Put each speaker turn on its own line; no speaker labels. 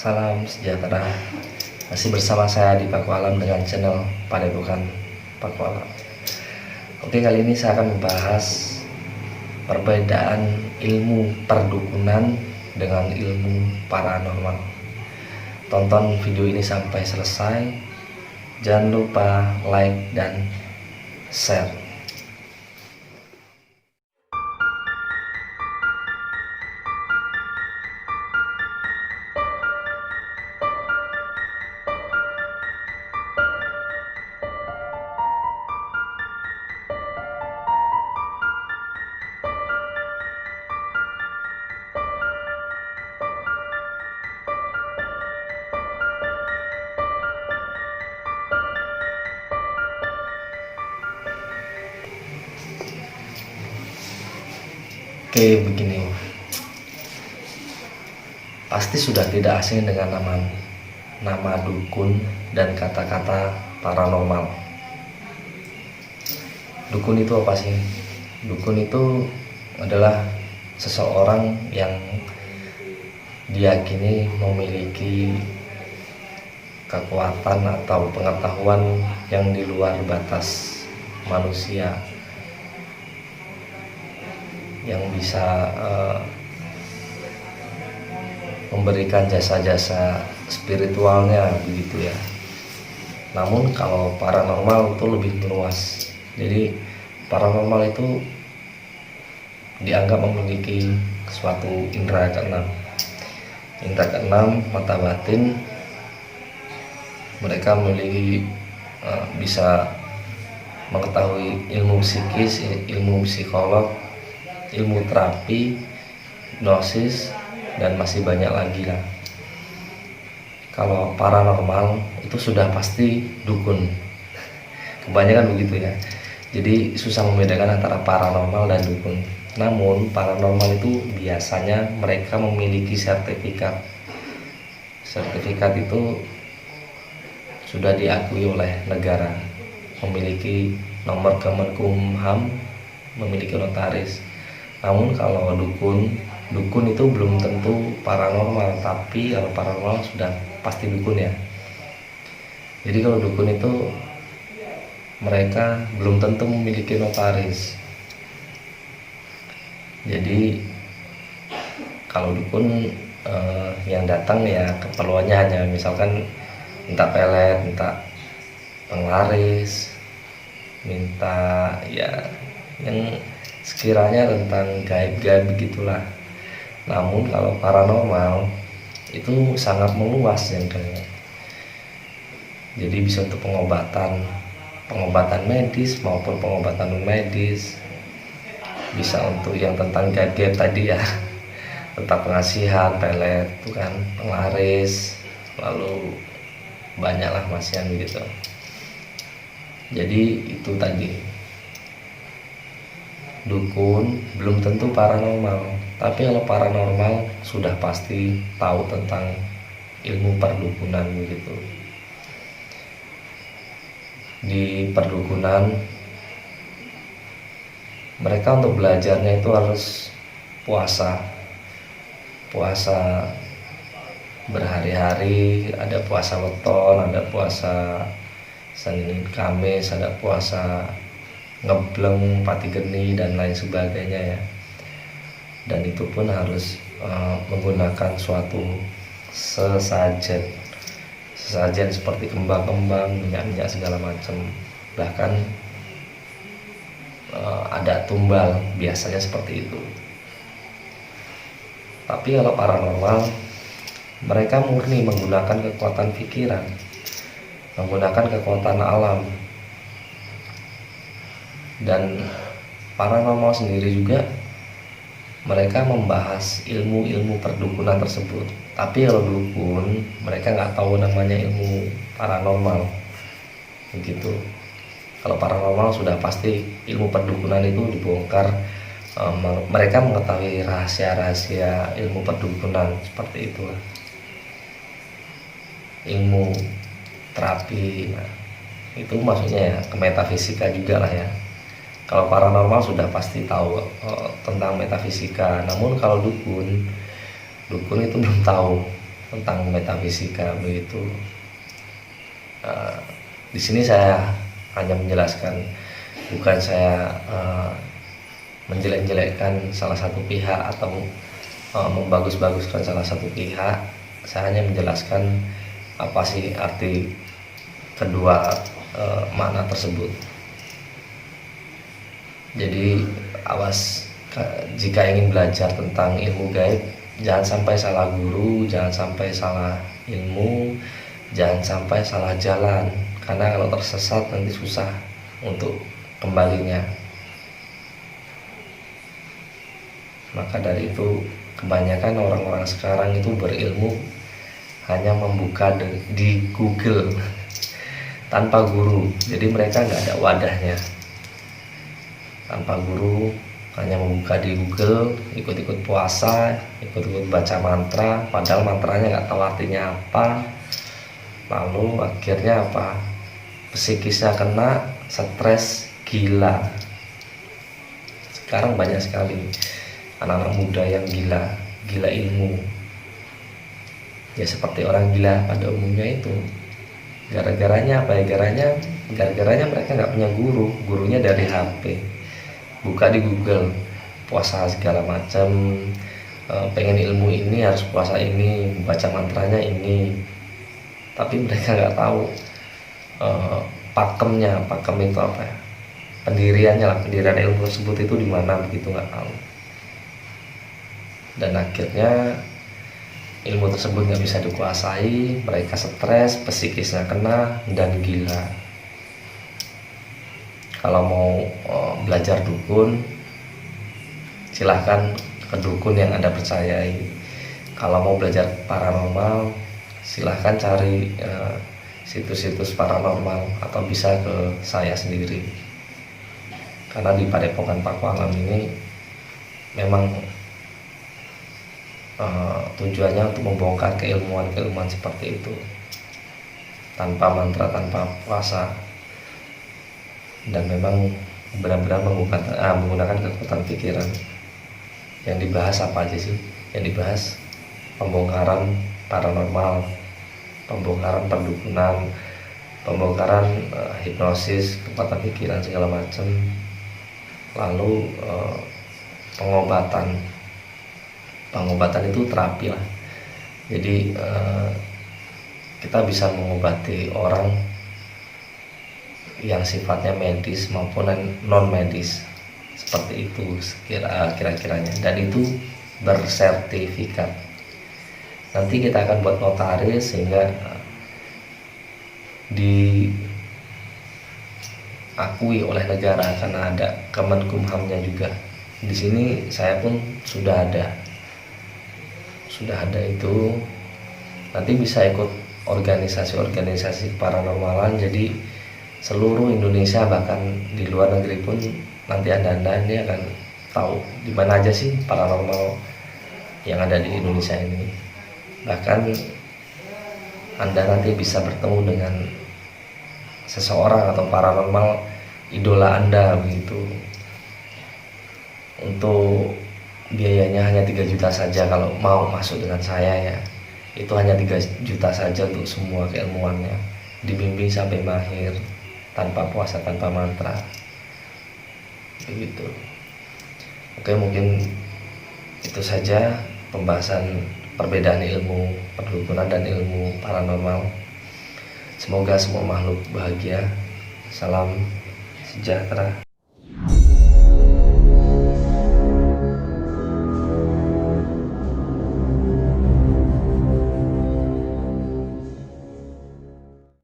Salam sejahtera. Masih bersama saya di Paku Alam dengan channel Padepokan Paku Alam. Oke, kali ini saya akan membahas perbedaan ilmu perdukunan dengan ilmu paranormal. Tonton video ini sampai selesai. Jangan lupa like dan share. Oke, begini. Pasti sudah tidak asing dengan nama dukun dan kata-kata paranormal. Dukun itu apa sih? Dukun itu adalah seseorang yang diyakini memiliki kekuatan atau pengetahuan yang di luar batas manusia, yang bisa memberikan jasa-jasa spiritualnya begitu ya. Namun kalau paranormal itu lebih luas. Jadi paranormal itu dianggap memiliki suatu indera keenam. Indera keenam, mata batin. Mereka memiliki bisa mengetahui ilmu psikis, ilmu psikolog, ilmu terapi, hipnosis, dan masih banyak lagi lah. Kalau paranormal itu sudah pasti dukun. Kebanyakan begitu ya. Jadi susah membedakan antara paranormal dan dukun. Namun paranormal itu biasanya mereka memiliki sertifikat. Sertifikat itu sudah diakui oleh negara, memiliki nomor Kemenkumham, memiliki notaris. Namun kalau dukun itu belum tentu paranormal, tapi kalau paranormal sudah pasti dukun ya. Jadi kalau dukun itu mereka belum tentu memiliki notaris. Jadi kalau dukun yang datang ya keperluannya hanya misalkan minta pelet, minta penglaris, minta ya yang sekiranya tentang gaib-gaib begitulah. Namun kalau paranormal itu sangat meluas yang kayaknya. Jadi bisa untuk pengobatan medis maupun pengobatan non medis. Bisa untuk yang tentang gaib-gaib tadi ya, tentang pengasihan, pelet, itu kan, penglaris, lalu banyaklah masihan begitu. Jadi itu tadi. Dukun belum tentu paranormal, tapi kalau paranormal sudah pasti tahu tentang ilmu perdukunan begitu. Di perdukunan mereka untuk belajarnya itu harus puasa berhari-hari, ada puasa weton, ada puasa Senin Kamis, ada puasa ngebleng, pati geni, dan lain sebagainya ya. Dan itu pun harus menggunakan suatu sesajen seperti kembang-kembang, minyak-minyak segala macam. Bahkan ada tumbal, biasanya seperti itu. Tapi kalau paranormal mereka murni menggunakan kekuatan pikiran, menggunakan kekuatan alam. Dan paranormal sendiri juga mereka membahas ilmu-ilmu perdukunan tersebut. Tapi kalau dukun mereka nggak tahu namanya ilmu paranormal begitu. Kalau paranormal sudah pasti ilmu perdukunan itu dibongkar. Mereka mengetahui rahasia-rahasia ilmu perdukunan seperti itulah. Ilmu terapi, nah, itu maksudnya ya ke metafisika juga lah ya. Kalau paranormal sudah pasti tahu tentang metafisika. Namun kalau dukun itu belum tahu tentang metafisika begitu. Di sini saya hanya menjelaskan, bukan saya menjelek-jelekkan salah satu pihak atau membagus-baguskan salah satu pihak. Saya hanya menjelaskan apa sih arti kedua makna tersebut. Jadi awas, jika ingin belajar tentang ilmu gaib, jangan sampai salah guru, jangan sampai salah ilmu, jangan sampai salah jalan, karena kalau tersesat nanti susah untuk kembalinya. Maka dari itu kebanyakan orang-orang sekarang itu berilmu hanya membuka di Google tanpa guru. Jadi mereka nggak ada wadahnya. Tanpa guru, hanya membuka di Google, ikut-ikut puasa, ikut-ikut baca mantra, padahal mantranya nggak tahu artinya apa. Lalu akhirnya apa? Psikisnya kena, stres, gila. Sekarang banyak sekali anak-anak muda yang gila ilmu. Ya seperti orang gila pada umumnya itu. Gara-garanya apa ya? Gara-garanya mereka nggak punya guru, gurunya dari HP. Buka di Google, puasa segala macam, pengen ilmu ini harus puasa ini, baca mantranya ini. Tapi mereka nggak tahu pakemnya, pakem itu apa ya? Pendiriannya lah, pendirian ilmu tersebut itu di mana, begitu nggak tahu. Dan akhirnya ilmu tersebut nggak bisa dikuasai, mereka stres, psikisnya kena, dan gila. Kalau mau belajar dukun, silahkan ke dukun yang Anda percayai. Kalau mau belajar paranormal, silahkan cari situs-situs paranormal, atau bisa ke saya sendiri. Karena di Padepokan Pakualam ini memang tujuannya untuk membongkar keilmuan-keilmuan seperti itu, tanpa mantra, tanpa puasa, dan memang benar-benar menggunakan kekuatan pikiran. Yang dibahas apa aja sih? Yang dibahas pembongkaran paranormal, pembongkaran perdukunan, pembongkaran hipnosis, kekuatan pikiran segala macam. Lalu pengobatan itu terapi lah. Jadi kita bisa mengobati orang yang sifatnya medis maupun non medis, seperti itu kira-kiranya, dan itu bersertifikat. Nanti kita akan buat notaris sehingga diakui oleh negara, karena ada Kemenkumhamnya juga. Di sini saya pun sudah ada itu. Nanti bisa ikut organisasi paranormalan. Jadi seluruh Indonesia, bahkan di luar negeri pun nanti anda ini akan tahu di mana aja sih paranormal yang ada di Indonesia ini. Bahkan Anda nanti bisa bertemu dengan seseorang atau paranormal idola Anda begitu. Untuk biayanya hanya 3 juta saja kalau mau masuk dengan saya ya. Itu hanya 3 juta saja untuk semua keilmuannya, dibimbing sampai mahir, tanpa puasa, tanpa mantra begitu. Oke, mungkin itu saja pembahasan perbedaan ilmu perdukunan dan ilmu paranormal. Semoga semua makhluk bahagia. Salam sejahtera.